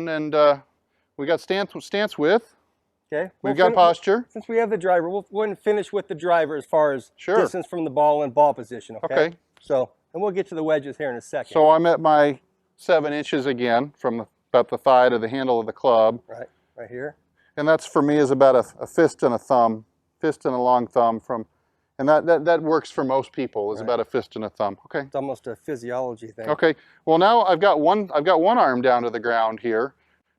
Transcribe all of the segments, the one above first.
down, and we got stance width. Okay. We've got posture. Since we have the driver, we'll go ahead and finish with the driver as far as Sure. distance from the ball and ball position. Okay. Okay. So, and we'll get to the wedges here in a second. So I'm at my 7 inches again from about the thigh to the handle of the club. Right here. And that's for me is about a fist and a thumb, fist and a long thumb from, and that works for most people is about a fist and a thumb. Okay. It's almost a physiology thing. Okay. Well, now I've got one arm down to the ground here.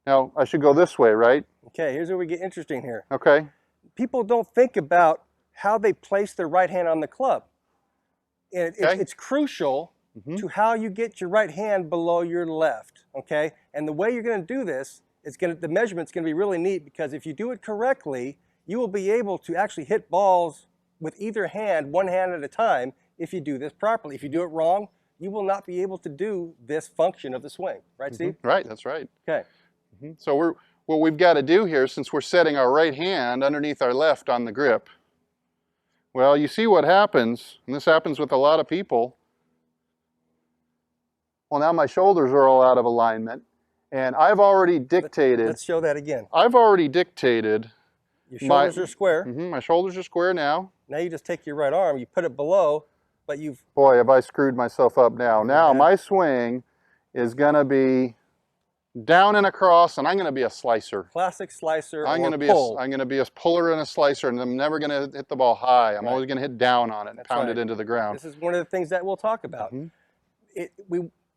Now I should go this way, right? Okay. Here's where we get interesting here. Okay. People don't think about how they place their right hand on the club. And it's crucial to how you get your right hand below your left. Okay. And the way you're going to do this is the measurement's going to be really neat, because if you do it correctly, you will be able to actually hit balls with either hand, one hand at a time, if you do this properly. If you do it wrong, you will not be able to do this function of the swing. Right, Steve? Right, that's right. Okay. So what we've got to do here, since we're setting our right hand underneath our left on the grip, well, you see what happens, and this happens with a lot of people. Well, now my shoulders are all out of alignment, and I've already dictated. Let's show that again. I've already dictated. Your shoulders are square. My shoulders are square now. Now you just take your right arm, you put it below, but you've... Boy, have I screwed myself up now. Now my swing is going to be down and across, and I'm going to be a slicer. Classic slicer I'm going to be a puller and a slicer, and I'm never going to hit the ball high. I'm always going to hit down on it and pound it into the ground. This is one of the things that we'll talk about.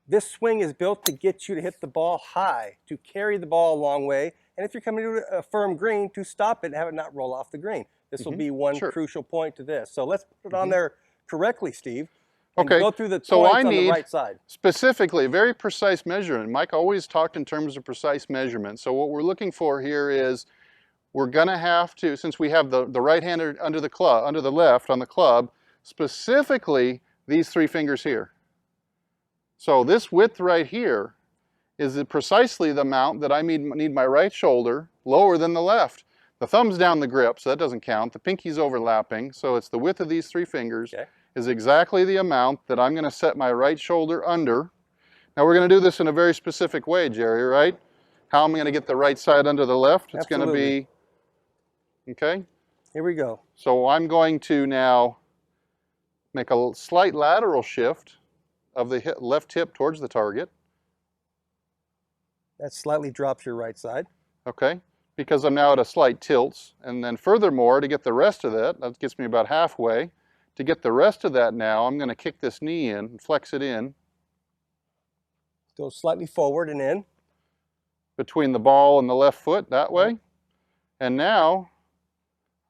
This swing is built to get you to hit the ball high, to carry the ball a long way, and if you're coming to a firm green, to stop it and have it not roll off the green. This will be one crucial point to this. So let's put it on there correctly, Steve. And go through the points on the right side. Specifically, a very precise measurement. Mike always talked in terms of precise measurement. So what we're looking for here is we're going to have to, since we have the right hand under the club, under the left on the club, specifically these 3 fingers here. So this width right here is precisely the amount that I need my right shoulder lower than the left. The thumb's down the grip, so that doesn't count. The pinky's overlapping, so it's the width of these 3 fingers is exactly the amount that I'm going to set my right shoulder under. Now we're going to do this in a very specific way, Jerry, right? How am I going to get the right side under the left? It's going to be, okay? Here we go. So I'm going to now make a slight lateral shift of the left hip towards the target. That slightly drops your right side. Okay, because I'm now at a slight tilt. And then furthermore, to get the rest of that gets me about halfway. To get the rest of that now, I'm going to kick this knee in and flex it in. Go slightly forward and in. Between the ball and the left foot, that way. And now,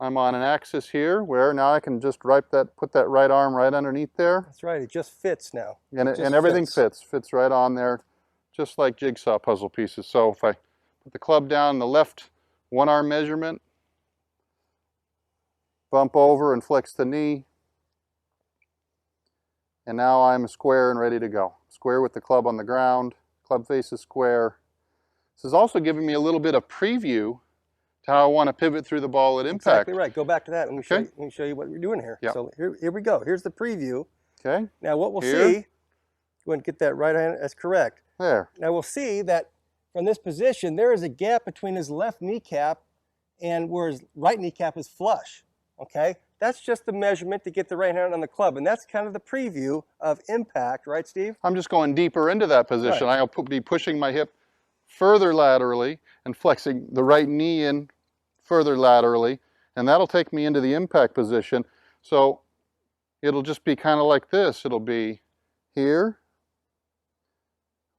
I'm on an axis here where now I can just put that right arm right underneath there. That's right, it just fits now. And everything fits right on there, just like jigsaw puzzle pieces. So if I put the club down, the left 1 arm measurement, bump over and flex the knee, and now I'm square and ready to go. Square with the club on the ground, club face is square. This is also giving me a little bit of preview to how I want to pivot through the ball at impact. Exactly right. Go back to that and let me show you what we're doing here. Yep. So here we go. Here's the preview. Okay. Now what we'll see, go ahead and get that right hand, that's correct. There. Now we'll see that from this position, there is a gap between his left kneecap and where his right kneecap is flush. Okay? That's just the measurement to get the right hand on the club, and that's kind of the preview of impact, right, Steve? I'm just going deeper into that position. I'll be pushing my hip further laterally and flexing the right knee in further laterally, and that'll take me into the impact position. So it'll just be kind of like this. It'll be here,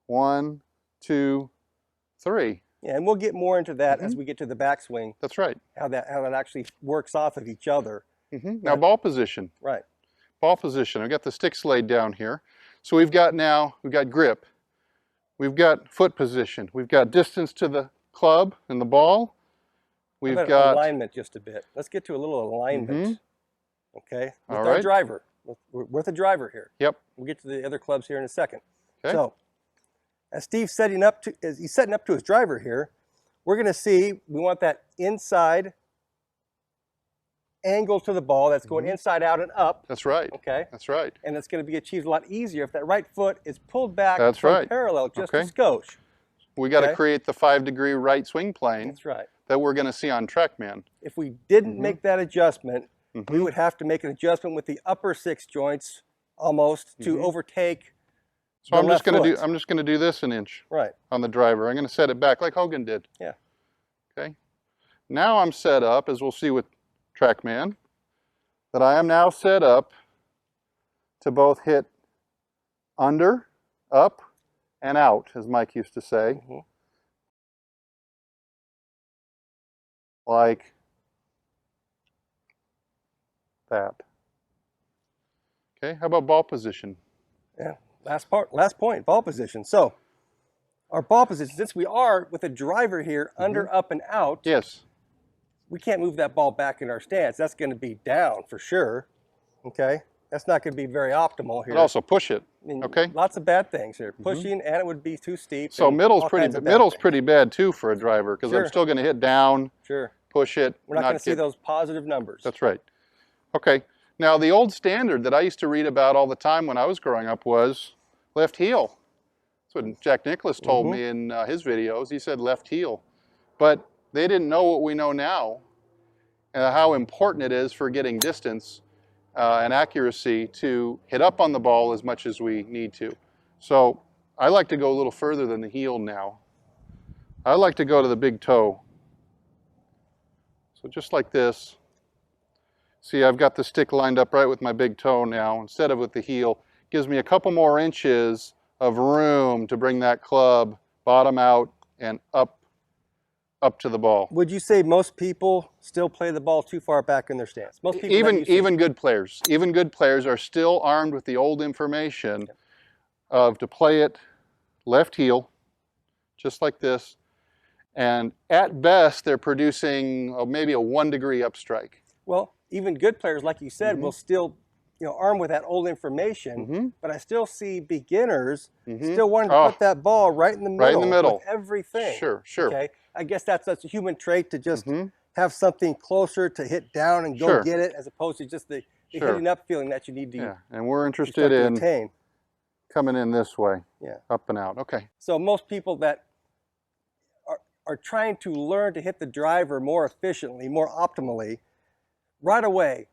1, 2, 3. Yeah, and we'll get more into that as we get to the backswing. That's right. How that actually works off of each other. Now ball position. Right. Ball position. I've got the sticks laid down here. So we've got grip. We've got foot position. We've got distance to the club and the ball. We've got alignment just a bit. Let's get to a little alignment. Okay. With All our right. driver. With a driver here. Yep. We'll get to the other clubs here in a second. Okay. So, as Steve's setting up to his driver here, we're going to see we want that inside angle to the ball that's going inside out and up. That's right. Okay. That's right. And it's going to be achieved a lot easier if that right foot is pulled back That's right. parallel just a Okay. skosh. We got to create the 5-degree right swing plane. That's right. That we're going to see on TrackMan. If we didn't make that adjustment, we would have to make an adjustment with the upper 6 joints almost to overtake. So I'm just going to do this an inch on the driver. I'm going to set it back like Hogan did. Yeah. Okay. Now I'm set up, as we'll see with TrackMan, that I am now set up to both hit under, up, and out, as Mike used to say. Like that. Okay, how about ball position? Yeah, last point, ball position. So our ball position, since we are with a driver here, under, up, and out, yes, we can't move that ball back in our stance. That's going to be down for sure. Okay, that's not going to be very optimal here. And also push it. Okay, lots of bad things here. Pushing, and it would be too steep. So middle's pretty bad too for a driver, because I'm still going to hit down. Sure. Push it. We're not going to see those positive numbers. That's right. Okay. Now the old standard that I used to read about all the time when I was growing up was left heel. That's what Jack Nicklaus told me in his videos. He said left heel. But they didn't know what we know now, and how important it is for getting distance and accuracy to hit up on the ball as much as we need to. So I like to go a little further than the heel now. I like to go to the big toe. So just like this. See, I've got the stick lined up right with my big toe now instead of with the heel. Gives me a couple more inches of room to bring that club bottom out and up to the ball. Would you say most people still play the ball too far back in their stance? Most people even good players are still armed with the old information of to play it left heel, just like this. And at best, they're producing maybe a 1-degree upstrike. Well, even good players, like you said, will still, armed with that old information. But I still see beginners still wanting to put that ball right in the middle. Right in the middle. With everything. Sure. Okay. I guess that's a human trait to just have something closer to hit down and go get it, as opposed to just the hitting up feeling that you need to. Yeah. And we're interested in coming in this way. Yeah. Up and out. Okay. So most people that are trying to learn to hit the driver more efficiently, more optimally, right away,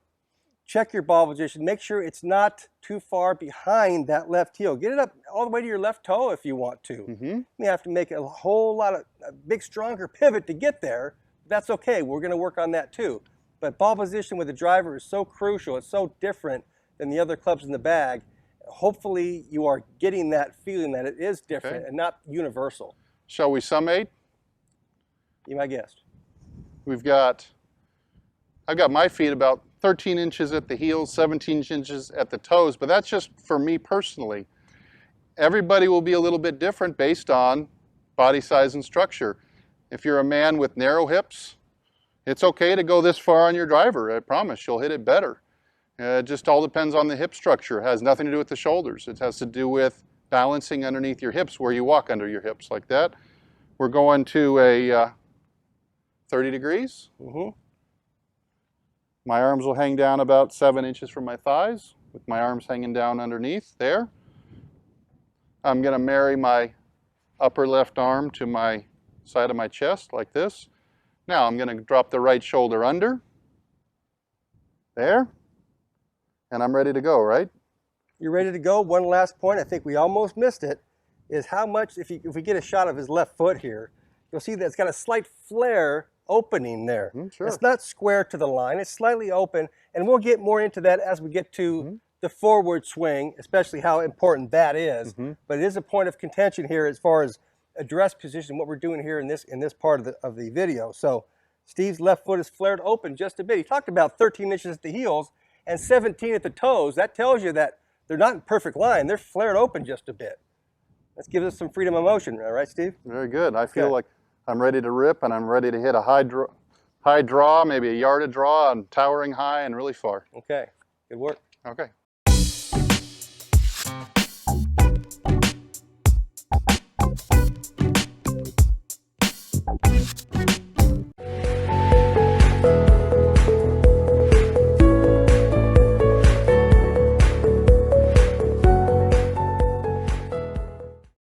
check your ball position. Make sure it's not too far behind that left heel. Get it up all the way to your left toe if you want to. You may have to make a whole lot of a big, stronger pivot to get there. That's okay. We're going to work on that too. But ball position with the driver is so crucial. It's so different than the other clubs in the bag. Hopefully you are getting that feeling that it is different and not universal. Shall we summate? Be my guest. I've got my feet about 13 inches at the heels, 17 inches at the toes, but that's just for me personally. Everybody will be a little bit different based on body size and structure. If you're a man with narrow hips, it's okay to go this far on your driver. I promise you'll hit it better. It just all depends on the hip structure. It has nothing to do with the shoulders. It has to do with balancing underneath your hips, where you walk under your hips like that. We're going to a 30 degrees. My arms will hang down about 7 inches from my thighs, with my arms hanging down underneath there. I'm going to marry my upper left arm to my side of my chest like this. Now I'm going to drop the right shoulder under. There. And I'm ready to go, right? You're ready to go. One last point, I think we almost missed it, is how much, if we get a shot of his left foot here, you'll see that it's got a slight flare opening there. It's not square to the line, it's slightly open, and we'll get more into that as we get to the forward swing, especially how important that is. But it is a point of contention here as far as address position, what we're doing here in this part of the video. So Steve's left foot is flared open just a bit. He talked about 13 inches at the heels and 17 at the toes. That tells you that they're not in perfect line, they're flared open just a bit. That gives us some freedom of motion, all right, Steve? Very good. I feel like I'm ready to rip, and I'm ready to hit a high draw, maybe a yardage draw, and towering high and really far. Okay, good work. Okay.